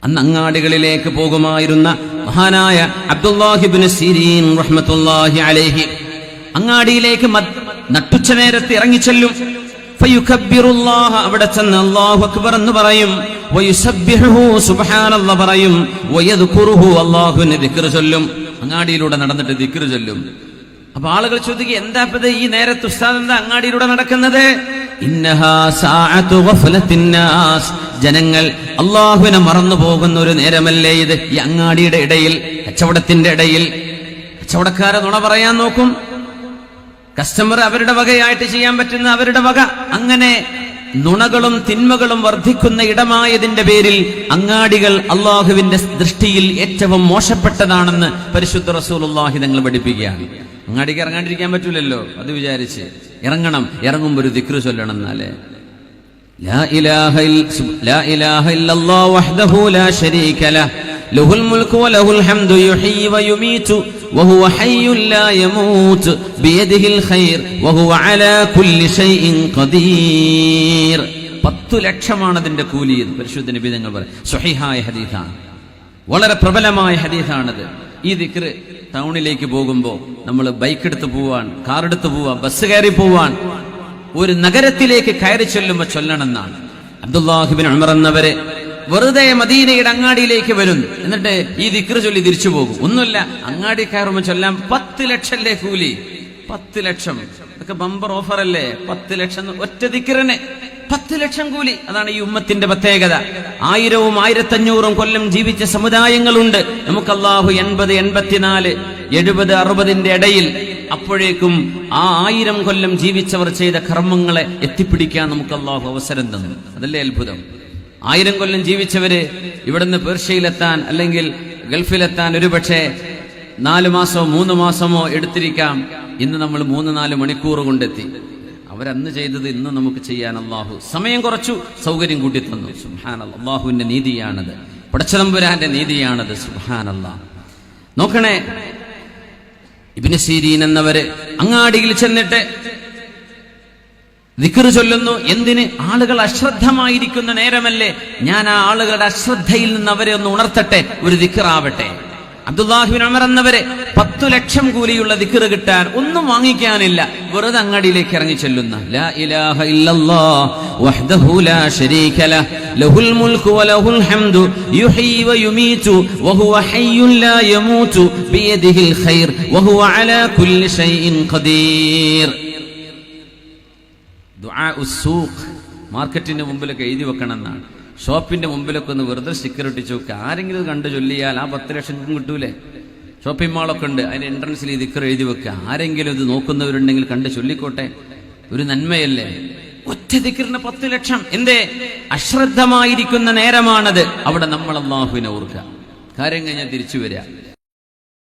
അന്ന് അങ്ങാടികളിലേക്ക് പോകുമായിരുന്ന മഹാനായ അബ്ദുല്ലാഹി ഇബ്നു സിരീൻ റഹ്മത്തുള്ളാഹി അലൈഹി അങ്ങാടിയിലേക്ക് നട്ടുച്ച നേരത്ത് ഇറങ്ങിച്ചെല്ലും. ഫയുകബ്ബിറുല്ലാഹ, അവിടെ ചെന്ന് അല്ലാഹു അക്ബർ എന്ന് പറയും. വയുസബ്ബിഹുഹു, സുബ്ഹാനല്ലാഹ് പറയും. വയദ്കുറുഹു, അല്ലാഹുവിനെ ദിക്ർ ചൊല്ലും. അങ്ങാടിയിലൂടെ നടന്നിട്ട് ദിക്ർ ചൊല്ലും. അപ്പൊ ആളുകൾ ചോദിക്കും, എന്താ ഇപ്പത് ഈ നേരത്ത് ഉസ്താദ് എന്താ അങ്ങാടിയിലൂടെ നടക്കുന്നത്? ഇന്നഹാ സഅതു ഗഫലത്തിൻ നാസ്, ജനങ്ങൾ അല്ലാഹുവിനെ മറന്നു പോകുന്ന ഒരു നേരമല്ലേ ഇത്? ഈ അങ്ങാടിയുടെ ഇടയിൽ, കച്ചവടത്തിന്റെ ഇടയിൽ കച്ചവടക്കാരെ നുണ പറയാൻ നോക്കും. കസ്റ്റമർ അവരുടെ വകയായിട്ട് ചെയ്യാൻ പറ്റുന്ന അവരുടെ വക. അങ്ങനെ നുണകളും തിന്മകളും വർദ്ധിക്കുന്ന ഇടമായതിന്റെ പേരിൽ അങ്ങാടികൾ അള്ളാഹുവിന്റെ ദൃഷ്ടിയിൽ ഏറ്റവും മോശപ്പെട്ടതാണെന്ന് പരിശുദ്ധ റസൂലുള്ളാഹി തങ്ങൾ പഠിപ്പിക്കുകയാണ്. അങ്ങാടിക്ക് ഇറങ്ങാണ്ടിരിക്കാൻ പറ്റൂലല്ലോ, അത് വിചാരിച്ച് ഇറങ്ങണം. ഇറങ്ങുമ്പോൾ ഒരു ദിക്ർ ചൊല്ലണം. എന്നാലേ ലാ ഇലാഹ ഇല്ലല്ലാഹു വഹ്ദഹു ലാ ശരീക ലഹ് ലഹുൽ മുൽക്കു വലഹുൽ ഹംദു യുഹ്യി വയുമീതു വഹുവ ഹയ്യുൻ ലാ യമൂത് ബിയദിഹിൽ ഖൈർ വഹുവ അലാ കുല്ലി ഷൈഇൻ ഖദീർ. 10 ലക്ഷമാണ് അതിന്റെ കൂലി എന്ന് പരിശുദ്ധ നബി തങ്ങൾ പറയും. സ്വഹീഹായ ഹദീസാണ്, വളരെ പ്രബലമായ ഹദീസാണത്. ഈ ദിക്ർ ടൗണിലേക്ക് പോകുമ്പോൾ നമ്മൾ ബൈക്ക് എടുത്ത് പോവാൻ, കാർ എടുത്ത് പോവാൻ, ബസ് കയറി പോവാൻ, ഒരു നഗരത്തിലേക്ക് കയറി ചൊല്ലുമ്പോൾ ചൊല്ലണമെന്നാണ്. അബ്ദുല്ലാഹി ഇബ്നു ഉമർ എന്നവരെ വെറുതെ മദീനയുടെ അങ്ങാടിയിലേക്ക് വരുന്നു. എന്നിട്ട് ഈ ദിക്ർ ചൊല്ലി തിരിച്ചു പോകും. ഒന്നുമില്ല, അങ്ങാടി കയറുമ്പോൾ ചൊല്ലാൻ 10 ലക്ഷല്ലേ കൂലി. 10 ലക്ഷം, ഇതൊക്കെ ബമ്പർ ഓഫർ അല്ലേ? 10 ലക്ഷം ഒറ്റ ദിക്റിന് 10 ലക്ഷം കൂലി. അതാണ് ഈ ഉമ്മത്തിന്റെ പ്രത്യേകത. 1000ഉം 1500ഉം കൊല്ലം ജീവിച്ച സമുദായങ്ങളുണ്ട്. നമുക്ക് അല്ലാഹു 80, 84, 70, 60ന്റെ ഇടയിൽ, അപ്പോഴേക്കും ആ 1000 കൊല്ലം ജീവിച്ചവർ ചെയ്ത കർമ്മങ്ങളെ എത്തിപ്പിടിക്കാൻ നമുക്ക് അല്ലാഹു അവസരം തന്നു. അതല്ലേ അത്ഭുതം. 1000 കൊല്ലം ജീവിച്ചവര് ഇവിടുന്ന് പേർഷ്യയിലെത്താൻ അല്ലെങ്കിൽ ഗൾഫിലെത്താൻ ഒരുപക്ഷെ 4 മാസമോ 3 മാസമോ എടുത്തിരിക്കാം. ഇന്ന് നമ്മൾ 3-4 മണിക്കൂർ കൊണ്ടെത്തി. അവരന്ന് ചെയ്തത് ഇന്ന് നമുക്ക് ചെയ്യാൻ അല്ലാഹു സമയം കുറച്ചു, സൗകര്യം കൂട്ടി തന്നു. സുബ്ഹാനല്ലാഹ്, അല്ലാഹുവിന്റെ നീതിയാണത്, പടച്ചതമ്പുരാന്റെ നീതിയാണത്. സുബ്ഹാനല്ലാഹ്. നോക്കണേ, ഇബ്നു സിരീൻ എന്നവര് അങ്ങാടിയിൽ ചെന്നിട്ട് ദിക്ർ ചൊല്ലുന്നു. എന്തിന്? ആളുകൾ അശ്രദ്ധമായിരിക്കുന്ന നേരമല്ലേ? ഞാൻ ആ ആളുകളുടെ അശ്രദ്ധയിൽ നിന്ന് അവരെ ഒന്ന് ഉണർത്തട്ടെ, ഒരു ദിക്ർ ആവട്ടെ. അബ്ദുല്ലാഹി ഇബ്നു ഉമർ എന്നവരെ 10 ലക്ഷം കൂലിയുള്ള ദിക്ർ കിട്ടാൻ ഒന്നും വാങ്ങിക്കാനില്ല, വെറുതെ അങ്ങാടിയിലേക്ക് ഇറങ്ങി ചെല്ലുന്ന ലാ ഇലാഹ ഇല്ലല്ലാഹ് വഹ്ദഹു ലാ ശരീക ലഹ് ലഹുൽ മുൽക്കു വലഹുൽ ഹംദു യുഹ്യി വയുമീതു വഹുവ ഹയ്യുൻ ലാ യമൂതു ബിയദിഹിൽ ഖൈർ വഹുവ അലാ കുല്ലി ഷൈഇൻ ഖദീർ. ദുആ ഉസ്സൂഖ്, മാർക്കറ്റിന്റെ മുമ്പിലൊക്കെ എഴുതി വെക്കണം എന്നാണ്. ഷോപ്പിന്റെ മുമ്പിലൊക്കെ ഒന്ന് വെറുതെ സ്റ്റിക്കർ ഒട്ടിച്ചു നോക്കുക. ആരെങ്കിലും കണ്ടു ചൊല്ലിയാൽ ആ 10 ലക്ഷം കിട്ടൂലേ? ഷോപ്പിംഗ് മാളൊക്കെ ഉണ്ട്, അതിന്റെ എൻട്രൻസിൽ ഈ ദിക്ർ എഴുതി വെക്കുക. ആരെങ്കിലും ഇത് നോക്കുന്നവരുണ്ടെങ്കിൽ കണ്ട് ചൊല്ലിക്കോട്ടെ, ഒരു നന്മയല്ലേ? ഒറ്റ ദിക്റിന് 10 ലക്ഷം. എന്തേ? അശ്രദ്ധമായിരിക്കുന്ന നേരമാണത്. അവിടെ നമ്മൾ അല്ലാഹുവിനെ ഓർക്കുക. കാര്യം കഴിഞ്ഞാൽ തിരിച്ചു വരിക.